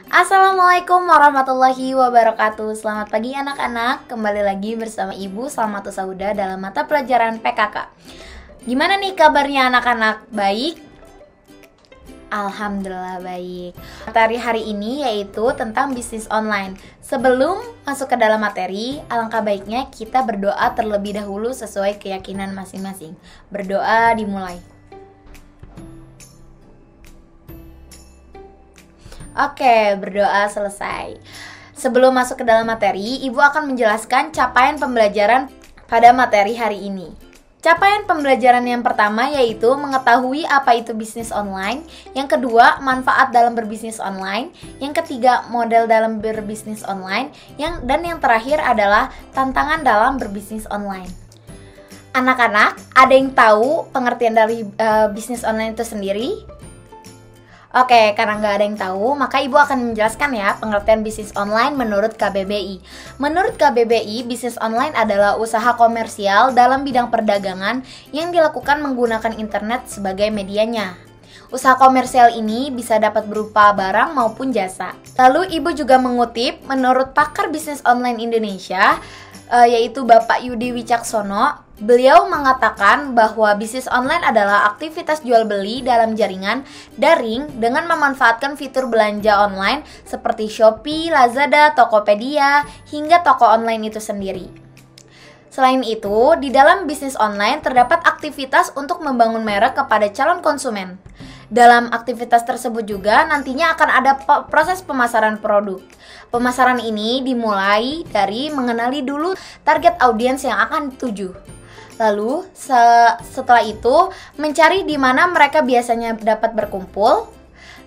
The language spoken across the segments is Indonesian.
Assalamualaikum warahmatullahi wabarakatuh. Selamat pagi anak-anak. Kembali lagi bersama Ibu Salmatus Sauda dalam mata pelajaran PKK. Gimana nih kabarnya anak-anak? Baik? Alhamdulillah baik. Materi hari ini yaitu tentang bisnis online. Sebelum masuk ke dalam materi, alangkah baiknya kita berdoa terlebih dahulu sesuai keyakinan masing-masing. Berdoa dimulai. Oke, berdoa selesai. Sebelum masuk ke dalam materi, Ibu akan menjelaskan capaian pembelajaran pada materi hari ini. Capaian pembelajaran yang pertama yaitu mengetahui apa itu bisnis online. Yang kedua, manfaat dalam berbisnis online. Yang ketiga, model dalam berbisnis online. Dan yang terakhir adalah tantangan dalam berbisnis online. Anak-anak, ada yang tahu pengertian dari bisnis online itu sendiri? Oke, karena nggak ada yang tahu, maka Ibu akan menjelaskan ya pengertian bisnis online menurut KBBI. Menurut KBBI, bisnis online adalah usaha komersial dalam bidang perdagangan yang dilakukan menggunakan internet sebagai medianya. Usaha komersial ini bisa dapat berupa barang maupun jasa. Lalu Ibu juga mengutip menurut pakar bisnis online Indonesia, yaitu Bapak Yudi Wicaksono. Beliau mengatakan bahwa bisnis online adalah aktivitas jual beli dalam jaringan daring dengan memanfaatkan fitur belanja online seperti Shopee, Lazada, Tokopedia, hingga toko online itu sendiri. Selain itu, di dalam bisnis online terdapat aktivitas untuk membangun merek kepada calon konsumen. Dalam aktivitas tersebut juga nantinya akan ada proses pemasaran produk. Pemasaran ini dimulai dari mengenali dulu target audiens yang akan dituju. Lalu setelah itu mencari di mana mereka biasanya dapat berkumpul.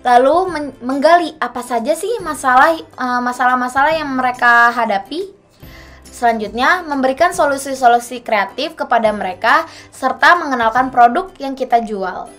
Lalu menggali apa saja sih masalah-masalah yang mereka hadapi. Selanjutnya memberikan solusi-solusi kreatif kepada mereka serta mengenalkan produk yang kita jual.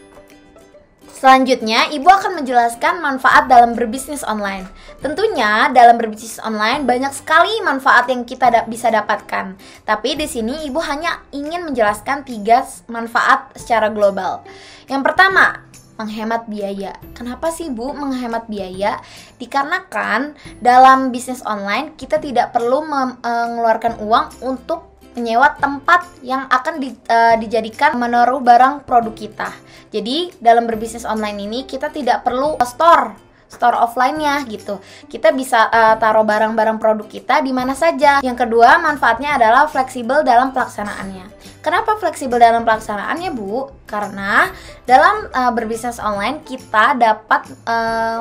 Selanjutnya, Ibu akan menjelaskan manfaat dalam berbisnis online. Tentunya, dalam berbisnis online banyak sekali manfaat yang kita bisa dapatkan. Tapi di sini Ibu hanya ingin menjelaskan 3 manfaat secara global. Yang pertama, menghemat biaya. Kenapa sih Bu menghemat biaya? Dikarenakan dalam bisnis online kita tidak perlu mengeluarkan uang untuk menyewa tempat yang akan dijadikan menaruh barang produk kita. Jadi dalam berbisnis online ini kita tidak perlu store offline-nya gitu. Kita bisa taruh barang-barang produk kita di mana saja. Yang kedua, manfaatnya adalah fleksibel dalam pelaksanaannya. Kenapa fleksibel dalam pelaksanaannya, Bu? Karena dalam berbisnis online kita dapat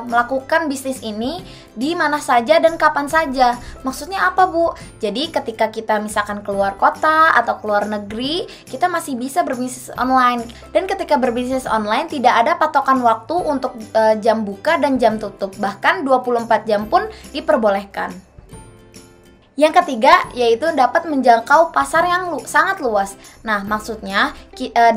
melakukan bisnis ini di mana saja dan kapan saja. Maksudnya apa, Bu? Jadi ketika kita misalkan keluar kota atau keluar negeri, kita masih bisa berbisnis online. Dan ketika berbisnis online tidak ada patokan waktu untuk jam buka dan jam tutup. Bahkan 24 jam pun diperbolehkan. Yang ketiga, yaitu dapat menjangkau pasar yang sangat luas. Nah, maksudnya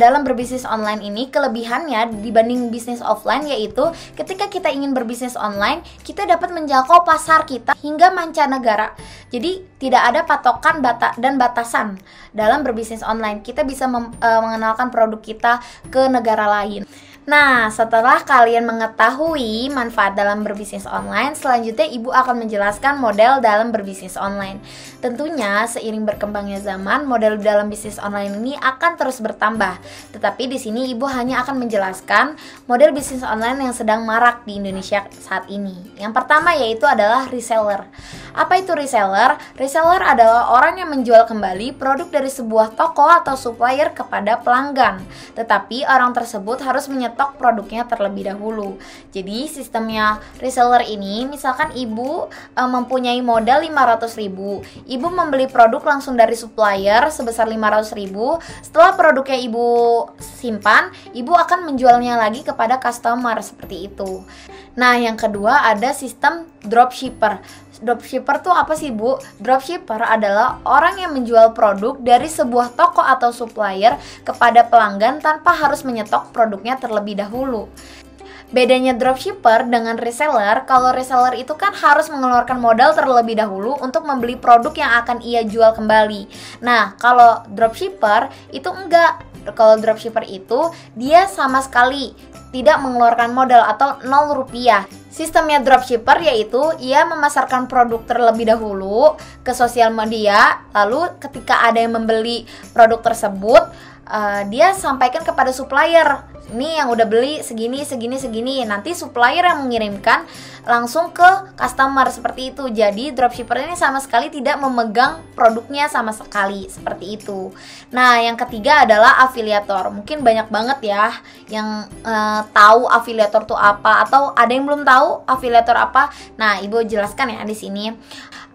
dalam berbisnis online ini kelebihannya dibanding bisnis offline yaitu ketika kita ingin berbisnis online, kita dapat menjangkau pasar kita hingga mancanegara. Jadi, tidak ada patokan dan batasan dalam berbisnis online. Kita bisa mengenalkan produk kita ke negara lain. Nah, setelah kalian mengetahui manfaat dalam berbisnis online, selanjutnya Ibu akan menjelaskan model dalam berbisnis online. Tentunya seiring berkembangnya zaman, model dalam bisnis online ini akan terus bertambah. Tetapi di sini Ibu hanya akan menjelaskan model bisnis online yang sedang marak di Indonesia saat ini. Yang pertama yaitu adalah reseller. Apa itu reseller? Reseller adalah orang yang menjual kembali produk dari sebuah toko atau supplier kepada pelanggan. Tetapi orang tersebut harus stok produknya terlebih dahulu. Jadi sistemnya reseller ini, misalkan Ibu mempunyai modal 500.000, Ibu membeli produk langsung dari supplier sebesar 500.000. Setelah produknya Ibu simpan, Ibu akan menjualnya lagi kepada customer seperti itu. Nah, yang kedua ada sistem dropshipper. Dropshipper tuh apa sih, Bu? Dropshipper adalah orang yang menjual produk dari sebuah toko atau supplier kepada pelanggan tanpa harus menyetok produknya terlebih dahulu. Bedanya dropshipper dengan reseller, kalau reseller itu kan harus mengeluarkan modal terlebih dahulu untuk membeli produk yang akan ia jual kembali. Nah, kalau dropshipper itu enggak. Kalau dropshipper itu dia sama sekali tidak mengeluarkan modal atau 0 rupiah. Sistemnya dropshipper yaitu ia memasarkan produk terlebih dahulu ke sosial media, lalu ketika ada yang membeli produk tersebut, dia sampaikan kepada supplier, ini yang udah beli segini, nanti supplier yang mengirimkan langsung ke customer, seperti itu. Jadi dropshipper ini sama sekali tidak memegang produknya sama sekali, seperti itu. Nah, yang ketiga adalah afiliator. Mungkin banyak banget ya yang tahu afiliator itu apa, atau ada yang belum tahu afiliator apa. Nah, Ibu jelaskan ya di sini.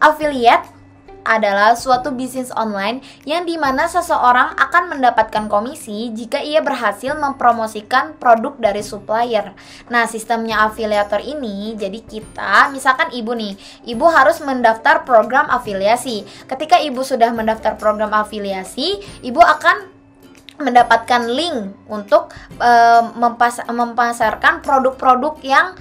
Affiliate adalah suatu bisnis online yang dimana seseorang akan mendapatkan komisi jika ia berhasil mempromosikan produk dari supplier. Nah, sistemnya afiliator ini, jadi kita, misalkan ibu nih, ibu harus mendaftar program afiliasi. Ketika ibu sudah mendaftar program afiliasi, ibu akan mendapatkan link untuk memasarkan produk-produk yang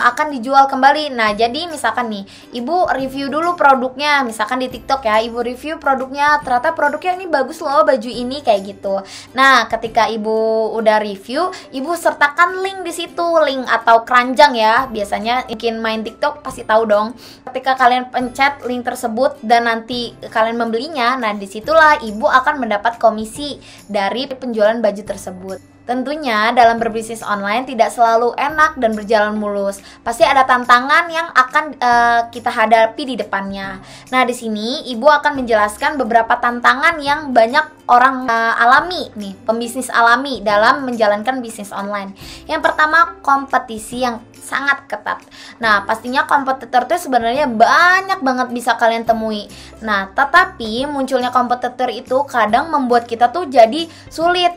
akan dijual kembali. Nah, jadi misalkan nih, ibu review dulu produknya, misalkan di TikTok ya, ibu review produknya, ternyata produknya ini bagus loh, baju ini, kayak gitu. Nah, ketika ibu udah review, ibu sertakan link di situ, link atau keranjang ya, biasanya mungkin main TikTok pasti tahu dong. Ketika kalian pencet link tersebut dan nanti kalian membelinya, nah disitulah ibu akan mendapat komisi dari penjualan baju tersebut. Tentunya dalam berbisnis online tidak selalu enak dan berjalan mulus. Pasti ada tantangan yang akan kita hadapi di depannya. Nah, di sini ibu akan menjelaskan beberapa tantangan yang banyak orang alami nih, pembisnis alami dalam menjalankan bisnis online. Yang pertama, kompetisi yang sangat ketat. Nah, pastinya kompetitor itu sebenarnya banyak banget bisa kalian temui. Nah, tetapi munculnya kompetitor itu kadang membuat kita tuh jadi sulit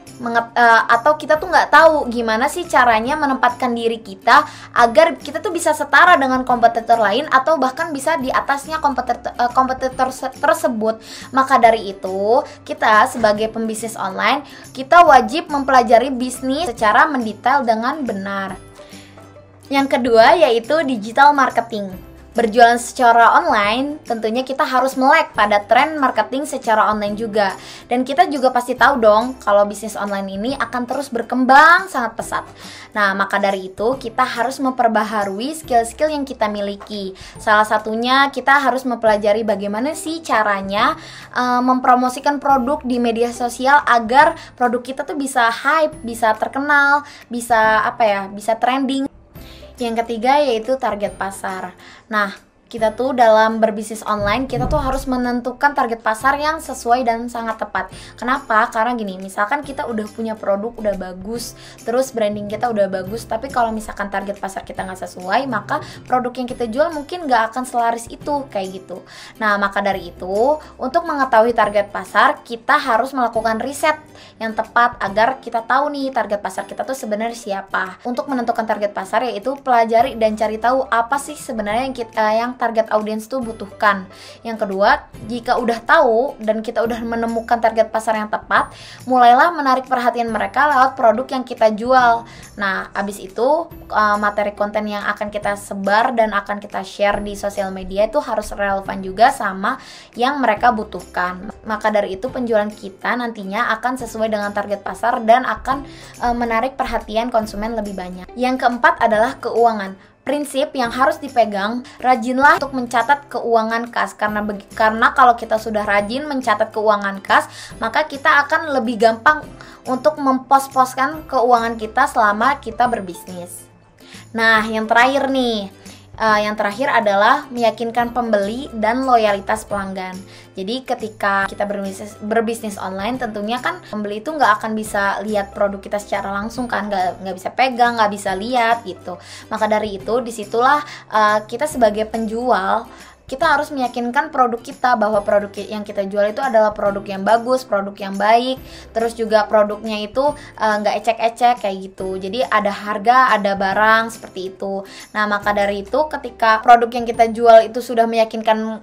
atau kita tuh nggak tahu gimana sih caranya menempatkan diri kita agar kita tuh bisa setara dengan kompetitor lain atau bahkan bisa di atasnya kompetitor tersebut. Maka dari itu, kita sebagai pembisnis online, kita wajib mempelajari bisnis secara mendetail dengan benar. Yang kedua yaitu digital marketing. Berjualan secara online, tentunya kita harus melek pada tren marketing secara online juga. Dan kita juga pasti tahu dong kalau bisnis online ini akan terus berkembang sangat pesat. Nah, maka dari itu kita harus memperbaharui skill-skill yang kita miliki. Salah satunya kita harus mempelajari bagaimana sih caranya mempromosikan produk di media sosial agar produk kita tuh bisa hype, bisa terkenal, bisa bisa trending. Yang ketiga yaitu target pasar. Nah, kita tuh dalam berbisnis online, kita tuh harus menentukan target pasar yang sesuai dan sangat tepat. Kenapa? Karena gini, misalkan kita udah punya produk, udah bagus, terus branding kita udah bagus, tapi kalau misalkan target pasar kita nggak sesuai, maka produk yang kita jual mungkin nggak akan selaris itu, kayak gitu. Nah, maka dari itu, untuk mengetahui target pasar, kita harus melakukan riset yang tepat agar kita tahu nih target pasar kita tuh sebenarnya siapa. Untuk menentukan target pasar yaitu pelajari dan cari tahu apa sih sebenarnya yang target audiens tuh butuhkan. Yang kedua, jika udah tahu dan kita udah menemukan target pasar yang tepat, mulailah menarik perhatian mereka lewat produk yang kita jual. Nah, abis itu materi konten yang akan kita sebar dan akan kita share di sosial media itu harus relevan juga sama yang mereka butuhkan. Maka dari itu penjualan kita nantinya akan sesuai dengan target pasar dan akan menarik perhatian konsumen lebih banyak. Yang keempat adalah keuangan. Prinsip yang harus dipegang, rajinlah untuk mencatat keuangan kas, karena kalau kita sudah rajin mencatat keuangan kas, maka kita akan lebih gampang untuk mempos-poskan keuangan kita selama kita berbisnis. Nah, yang terakhir nih, yang terakhir adalah meyakinkan pembeli dan loyalitas pelanggan. Jadi ketika kita berbisnis online, tentunya kan pembeli itu nggak akan bisa lihat produk kita secara langsung kan, nggak bisa pegang, nggak bisa lihat gitu. Maka dari itu disitulah kita sebagai penjual kita harus meyakinkan produk kita bahwa produk yang kita jual itu adalah produk yang bagus, produk yang baik, terus juga produknya itu nggak ecek-ecek kayak gitu. Jadi ada harga, ada barang seperti itu. Nah, maka dari itu ketika produk yang kita jual itu sudah meyakinkan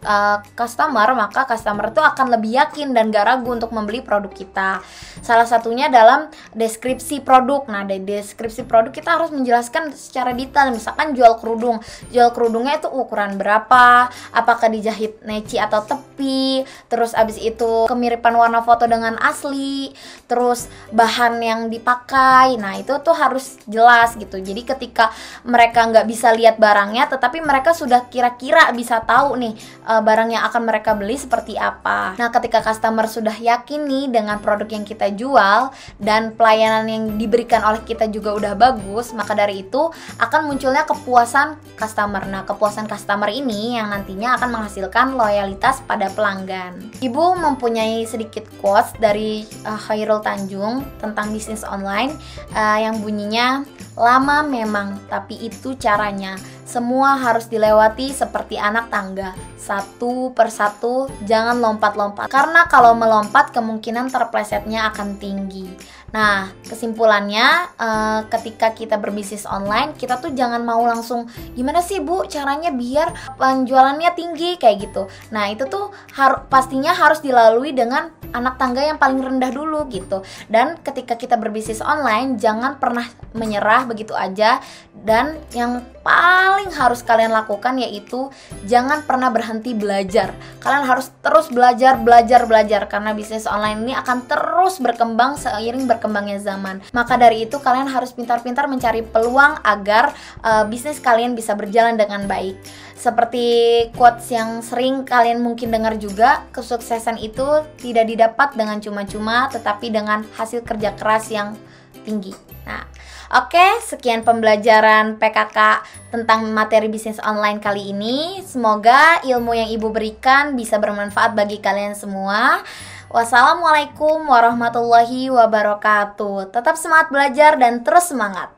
customer, maka customer itu akan lebih yakin dan gak ragu untuk membeli produk kita. Salah satunya dalam deskripsi produk. Nah, di deskripsi produk kita harus menjelaskan secara detail. Misalkan jual kerudungnya itu ukuran berapa, apakah dijahit neci atau tepi, terus abis itu kemiripan warna foto dengan asli, terus bahan yang dipakai. Nah, itu tuh harus jelas gitu. Jadi ketika mereka nggak bisa lihat barangnya, tetapi mereka sudah kira-kira bisa tahu nih barang yang akan mereka beli seperti apa. Nah, ketika customer sudah yakin nih dengan produk yang kita jual dan pelayanan yang diberikan oleh kita juga udah bagus, maka dari itu akan munculnya kepuasan customer. Nah, kepuasan customer ini yang nantinya akan menghasilkan loyalitas pada pelanggan. Ibu mempunyai sedikit quotes dari Khairul Tanjung tentang bisnis online yang bunyinya, lama memang, tapi itu caranya. Semua harus dilewati seperti anak tangga, satu persatu, jangan lompat-lompat. Karena kalau melompat kemungkinan terplesetnya akan tinggi. Nah, kesimpulannya ketika kita berbisnis online, kita tuh jangan mau langsung, gimana sih Bu caranya biar penjualannya tinggi kayak gitu. Nah, itu tuh pastinya harus dilalui dengan anak tangga yang paling rendah dulu gitu. Dan ketika kita berbisnis online, jangan pernah menyerah begitu aja. Dan yang paling harus kalian lakukan yaitu jangan pernah berhenti belajar. Kalian harus terus belajar karena bisnis online ini akan terus berkembang seiring berkembangnya zaman. Maka dari itu kalian harus pintar-pintar mencari peluang agar bisnis kalian bisa berjalan dengan baik. Seperti quotes yang sering kalian mungkin dengar juga, kesuksesan itu tidak didapat dengan cuma-cuma, tetapi dengan hasil kerja keras yang tinggi. Nah, oke, sekian pembelajaran PKK tentang materi bisnis online kali ini. Semoga ilmu yang Ibu berikan bisa bermanfaat bagi kalian semua. Wassalamualaikum warahmatullahi wabarakatuh. Tetap semangat belajar dan terus semangat.